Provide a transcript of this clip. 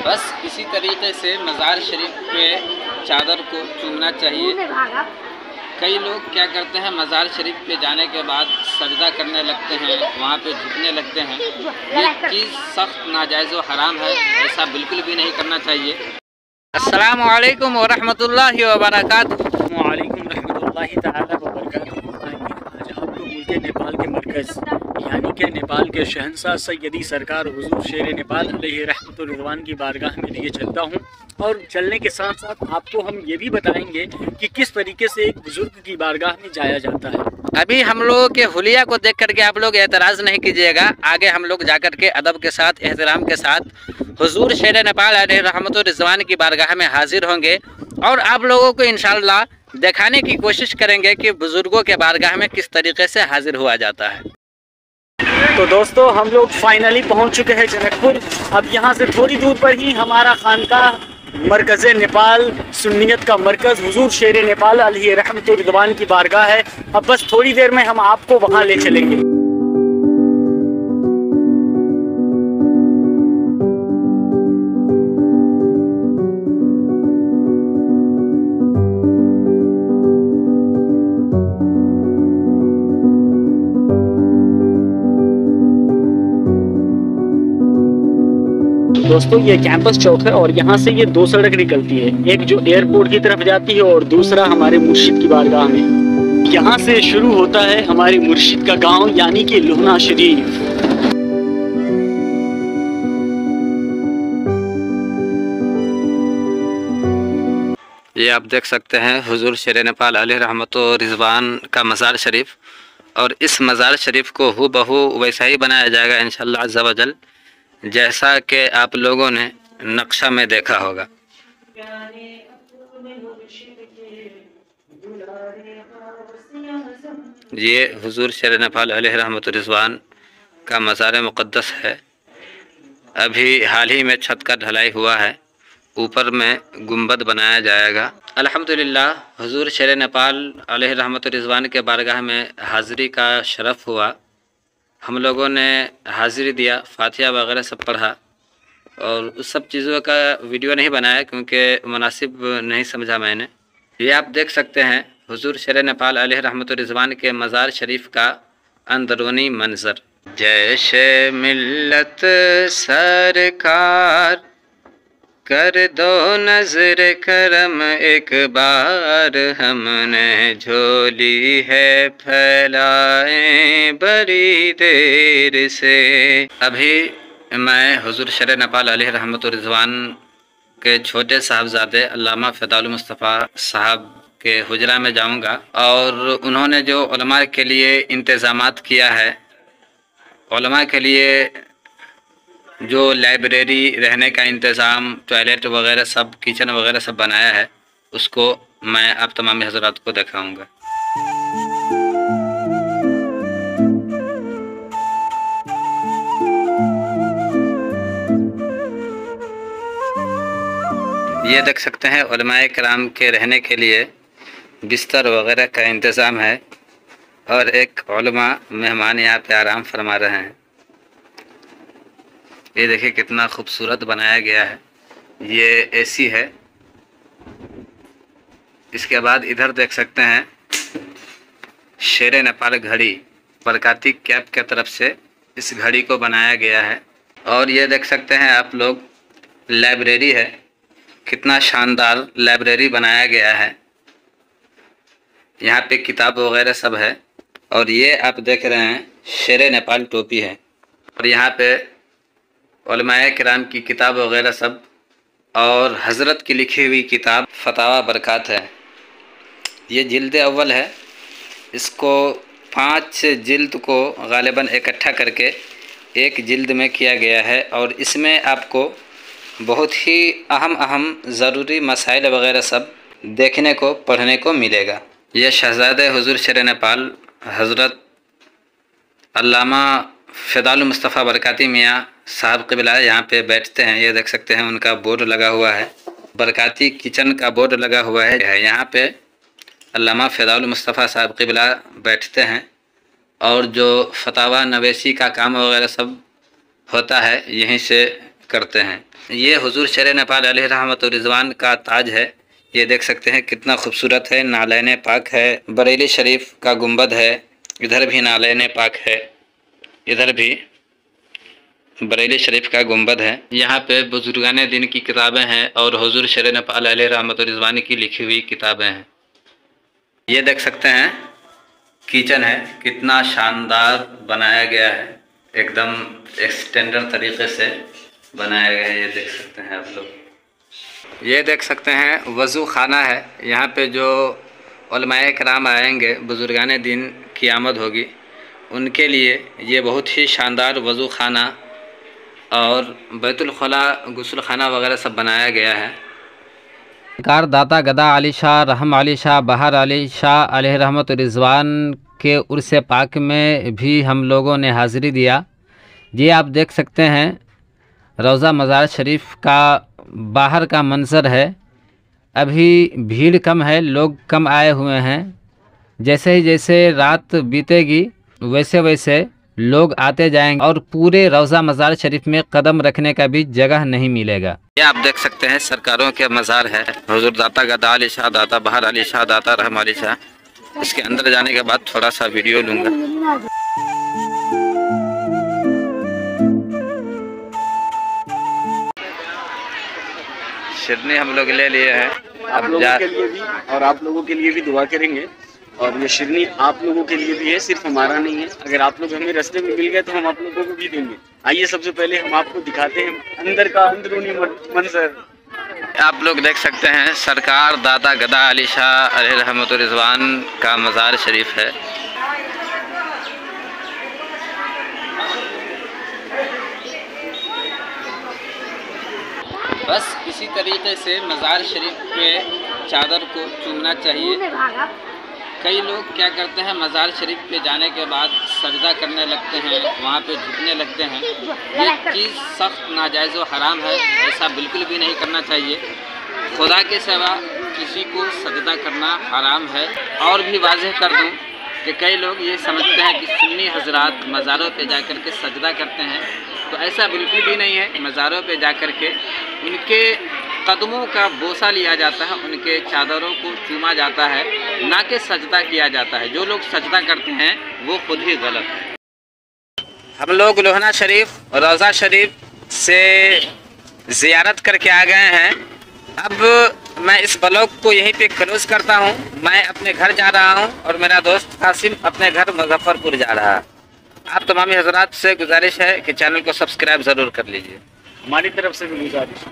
बस इसी तरीके से मज़ार शरीफ पे चादर को चूमना चाहिए। कई लोग क्या करते हैं, मज़ार शरीफ पे जाने के बाद सजदा करने लगते हैं, वहाँ पे झुकने लगते हैं। ये चीज़ सख्त नाजायज़ व हराम है, ऐसा बिल्कुल भी नहीं करना चाहिए। अस्सलामु अलैकुम व रहमतुल्लाहि व बरकातुहू। वालेकुम रहमतुल्लाहि तआला व बरकातुहू। आज आपको मुल्क नेपाल के मरकज़ यानी कि नेपाल के शहंशाह सैयदी सरकार हुजूर शेर नेपाल अलैहि रहमतुर रिज़वान की बारगाह में लिए चलता हूँ। और चलने के साथ साथ आपको हम ये भी बताएंगे कि किस तरीके से एक बुज़ुर्ग की बारगाह में जाया जाता है। अभी हम लोगों के हुलिया को देख करके आप लोग एतराज़ नहीं कीजिएगा। आगे हम लोग जाकर के अदब के साथ, एहतराम के साथ हुजूर शेर नेपाल अलैहि रहमतुर रिज़वान की बारगाह में हाजिर होंगे और आप लोगों को इंशाअल्लाह दिखाने की कोशिश करेंगे कि बुज़ुर्गों के बारगाह में किस तरीके से हाजिर हुआ जाता है। तो दोस्तों, हम लोग फाइनली पहुंच चुके हैं जनकपुर। अब यहाँ से थोड़ी दूर पर ही हमारा खानकाह मरकज़ नेपाल सुन्नियत का मरकज़ हुजूर शेर नेपाल अलैहि रहमतुर रिज़वान की बारगाह है। अब बस थोड़ी देर में हम आपको वहाँ ले चलेंगे। दोस्तों, ये कैंपस चौक है और यहाँ से ये दो सड़क निकलती है, एक जो एयरपोर्ट की तरफ जाती है और दूसरा हमारे मुर्शिद की बारगाह में। यहाँ से शुरू होता है हमारे मुर्शिद का गांव यानी कि लुहना शरीफ। ये आप देख सकते हैं हुजूर शेर नेपाल अलैहि रहमतुर रिज़वान का मज़ार शरीफ, और इस मज़ार शरीफ को हूबहू वैसा ही बनाया जाएगा इंशाअल्लाह अज़्ज़ा वजल, जैसा कि आप लोगों ने नक्शा में देखा होगा। ये हुजूर शेर नेपाल अलैहि रहमतुर रिज़वान का मज़ार मुक़द्दस है। अभी हाल ही में छत का ढलाई हुआ है, ऊपर में गुंबद बनाया जाएगा। अल्हम्दुलिल्लाह हुजूर शेर नेपाल अलैहि रहमतुर रिज़वान के बारगाह में हाज़िरी का शरफ़ हुआ। हम लोगों ने हाज़िरी दिया, फातिहा वगैरह सब पढ़ा, और उस सब चीज़ों का वीडियो नहीं बनाया क्योंकि मुनासिब नहीं समझा मैंने। ये आप देख सकते हैं हुजूर शेर नेपाल अलैहि रहमतुर रिज़वान के मज़ार शरीफ का अंदरूनी मंज़र। जैसे मिल्लत सरकार कर दो नजर करम एक बार, हमने झोली है फैलाए बड़ी देर से। अभी मैं हुजूर शेर नेपाल अलैहि रहमतुर रिज़वान के छोटे साहबजादे अल्लामा फ़िदाउल मुस्तफ़ा साहब के हुजरा में जाऊंगा, और उन्होंने जो उलमा के लिए इंतज़ामात किया है, उलमा के लिए जो लाइब्रेरी, रहने का इंतज़ाम, टॉयलेट वगैरह सब, किचन वगैरह सब बनाया है, उसको मैं आप तमाम हज़रात को दिखाऊंगा। ये देख सकते हैं उलमाए किराम के रहने के लिए बिस्तर वगैरह का इंतज़ाम है, और एक उलमा मेहमान यहाँ पे आराम फरमा रहे हैं। ये देखिए कितना खूबसूरत बनाया गया है। ये एसी है। इसके बाद इधर देख सकते हैं शेर नेपाल घड़ी, बरकाती कैप के तरफ से इस घड़ी को बनाया गया है। और ये देख सकते हैं आप लोग लाइब्रेरी है, कितना शानदार लाइब्रेरी बनाया गया है। यहाँ पे किताब वगैरह सब है। और ये आप देख रहे हैं शेर नेपाल टोपी है, और यहाँ पे उलमाए किराम की किताब वगैरह सब, और हज़रत की लिखी हुई किताब फतावा बरकात है। ये जिल्द अव्वल है। इसको 5 जिल्द को गालिबन इकट्ठा करके एक जिल्द में किया गया है, और इसमें आपको बहुत ही अहम ज़रूरी मसाइल वगैरह सब देखने को, पढ़ने को मिलेगा। यह शहज़ादे हुजूर शेर नेपाल हज़रत अल्लामा फ़िदाउल मुस्तफ़ा बरकाती मियाँ साहब क़िबला यहाँ पे बैठते हैं। ये देख सकते हैं उनका बोर्ड लगा हुआ है, बरकाती किचन का बोर्ड लगा हुआ है। यहाँ पे अल्लामा फ़िदाउल मुस्तफ़ा साहब क़िबला बैठते हैं, और जो फतावा नवेसी का काम वगैरह सब होता है यहीं से करते हैं। ये हुजूर शेर नेपाल अलैहि रहमत व रिज़वान का ताज है। ये देख सकते हैं कितना खूबसूरत है। नालैन पाक है, बरेली शरीफ का गुंबद है, इधर भी नालैन पाक है, इधर भी बरेली शरीफ का गुंबद है। यहाँ पे बुजुर्गान दिन की किताबें हैं और हुजूर शेर नेपाल अलैहि रहमत व रिज़वान की लिखी हुई किताबें हैं। ये देख सकते हैं किचन है, कितना शानदार बनाया गया है, एकदम स्टैंडर्ड तरीके से बनाया गया है। ये देख सकते हैं आप लोग। ये देख सकते हैं वज़ू खाना है। यहाँ पे जो उलमाए किराम आएंगे, बुजुर्गान दिन की आमद होगी, उनके लिए ये बहुत ही शानदार वज़ू खाना और बैतुल खुला गुस्ल खाना वगैरह सब बनाया गया है। सरकार दाता गदा अली शाह रहम अली शाह बहार अली शाह अलैहि रहमत रिज़वान के उर्स पाक में भी हम लोगों ने हाज़िरी दिया। ये आप देख सकते हैं रोज़ा मज़ार शरीफ का बाहर का मंज़र है। अभी भीड़ कम है, लोग कम आए हुए हैं। जैसे ही जैसे रात बीतेगी वैसे वैसे लोग आते जाएंगे और पूरे रोज़ा मज़ार शरीफ में कदम रखने का भी जगह नहीं मिलेगा। ये आप देख सकते हैं सरकारों के मज़ार है। हुजूर दाता गदा अली शाह, दाता बहार अली शाह, दाता रहम अली शाह। इसके अंदर जाने के बाद थोड़ा सा वीडियो लूँगा। शिरनी हम लोग ले लिए हैं। आप लोगों के लिए भी और आप लोगों के लिए भी दुआ करेंगे। और ये शिरनी आप लोगों के लिए भी है, सिर्फ हमारा नहीं है। अगर आप लोग हमें रास्ते में मिल गए तो हम आप लोगों को भी देंगे। आइए सबसे पहले हम आपको दिखाते हैं अंदर का अंदरूनी मंजर। आप लोग देख सकते हैं सरकार दाता गदा अली शाह अलैहि रहमत व रिज़वान का मज़ार शरीफ है। बस इसी तरीके से मज़ार शरीफ पे चादर को चूमना चाहिए। कई लोग क्या करते हैं, मज़ार शरीफ पे जाने के बाद सजदा करने लगते हैं, वहाँ पे झुकने लगते हैं। ये चीज़ सख्त नाजायज़ व हराम है, ऐसा बिल्कुल भी नहीं करना चाहिए। खुदा के सिवा किसी को सजदा करना हराम है। और भी वाज़ेह कर दूँ कि कई लोग ये समझते हैं कि सुन्नी हजरात मज़ारों पे जाकर के सजदा करते हैं, तो ऐसा बिल्कुल भी नहीं है। मज़ारों पे जाकर के उनके कदमों का बोसा लिया जाता है, उनके चादरों को चूमा जाता है, ना कि सजदा किया जाता है। जो लोग सजदा करते हैं वो खुद ही गलत है। हम लोग लोहना शरीफ और रोज़ा शरीफ से ज़ियारत करके आ गए हैं। अब मैं इस ब्लॉग को यहीं पे क्लोज करता हूँ। मैं अपने घर जा रहा हूँ और मेरा दोस्त कासिम अपने घर मुजफ्फरपुर जा रहा है। आप तमामी हजरात से गुजारिश है कि चैनल को सब्सक्राइब ज़रूर कर लीजिए। हमारी तरफ से भी गुजारिश।